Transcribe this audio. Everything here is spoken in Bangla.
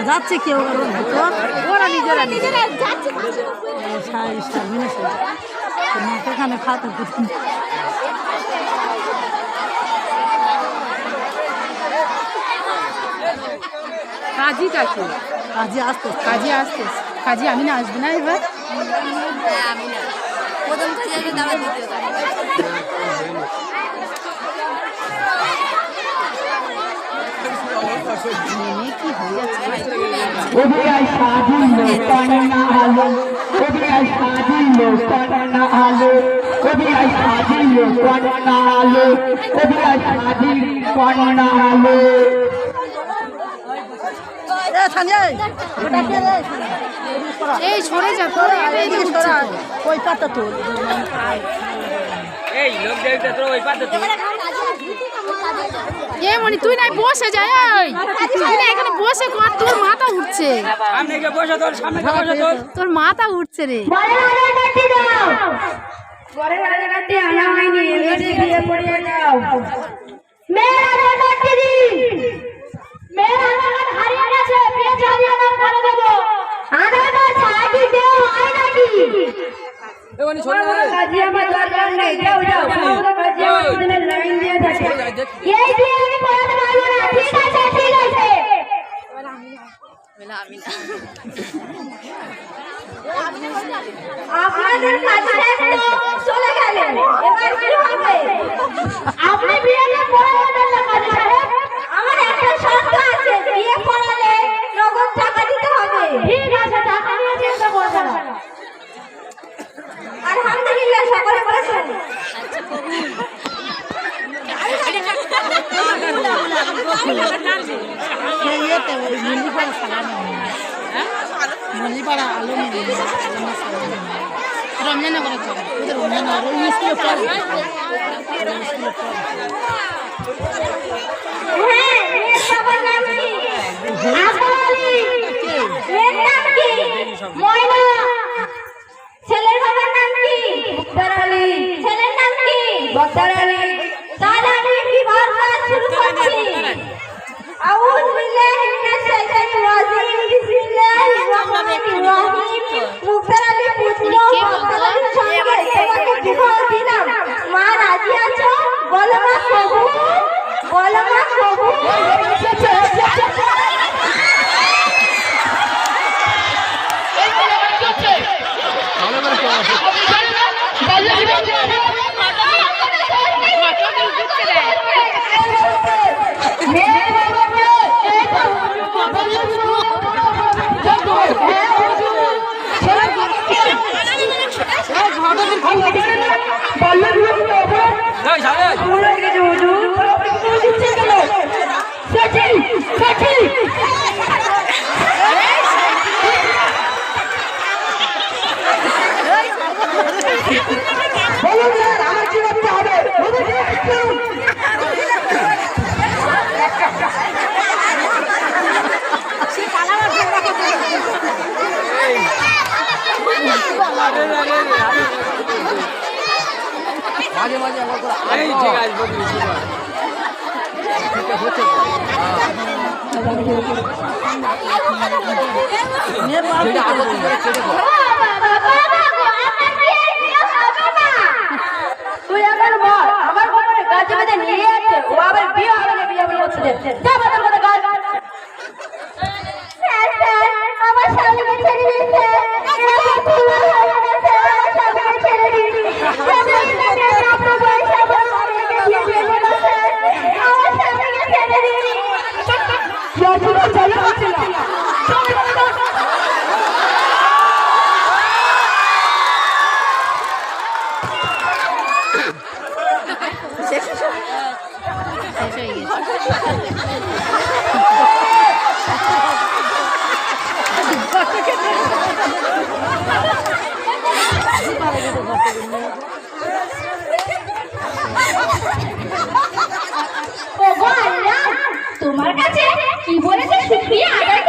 যাচ্ছে কেউ ওরা নিজেরা যাচ্ছে এখানে খাতে কাজীটা কি কাজী আসতে কাজী আমি না আসবি না এবার আমি না প্রথম কাজে আসবে তারপর দ্বিতীয় কাজে কি হয়ে যাচ্ছে ওবিআই সাজিল কান্না আলো ওবিআই সাজিল কান্না আলো ওবিআই সাজিল কান্না আলো ওবিআই সাজিল কান্না আলো এই সরে যা তো ওই পাতা তোল এই লোক দেখতে তো ওই পাতা তোল এ মনি তুই নাই বসে যাই তুই না এখানে বসে কর তোর মাথা উঠছে সামনে গিয়ে বসে তোর সামনে গিয়ে বসে তোর তোর মাথা উঠছে রে পরে রাজা কাটতে আনা হয়নি এমনি দিয়ে পড়িয়ে যাও মেরা রাজা কাটতে দি মেরা রাজা হারিয়ে গেছে বিয়ে চালিয়ে নাও করে দেব আধার কার্ড ছাড়ি দেও হয় নাকি এবারে ছোট করে কাজী আমার দরকার নেই যাও যাও কাজী আমার দিনের লাইন দিয়ে থাকে এই দিয়ে আমি পড়াতে পারবো না ঠিক আছে আমি না আপনাদের কাজটা একটু চলে গেলেন এবার কি হবে আপনি বিয়ে পড়াবেন না কাজী সাহেব আমার একটা শর্ত আছে বিয়ে পড়ালে নগদ টাকা দিতে হবে ঠিক আছে টাকা নিয়ে চিন্তা করবেন না আলহামদুলিল্লাহ সকলে বলেছেন মল্লিপাড়া আলো রমজান করে রমজান হ্যাঁ এর বাবার নাম কি আসালি এর নাম কি ময়না ছেলের বাবার নাম কি মুক্তার আলী ছেলের নাম কি বক্তার আলী তাহলে আমি বিবাহ কাজ শুরু করছি আউযু বিল্লাহি মিনাশ শাইতানির রাজিম বিসমিল্লাহির রহমানির রহিম মুক্তার আলী পুত্র বক্তার আলীর সঙ্গে তোমাকে বিবাহ দিলাম মা রাজি আছো বলো মা কবুল বলো মা কবুল এই সালে আমার কি করতে হবে মাঝে মাঝে একবার করে এই ঠিক আছে বকরি ঠিক আছে এটা আগত করে ছেড়ে দাও তুই আমার বল আমার ঘরে গাছে বেঁধে নিয়ে আছে ও আবার বিয়ে হবে না বিয়ে বলছে যা বাজার করে গাছ স্যার স্যার আমার স্বামীকে ছেড়ে দিতে ছেড়ে দিতে আপনার পয়সা আমার স্বামীকে ছেড়ে দিতে তোমার কাছে কি বলেছে শুক্রিয়া আদায়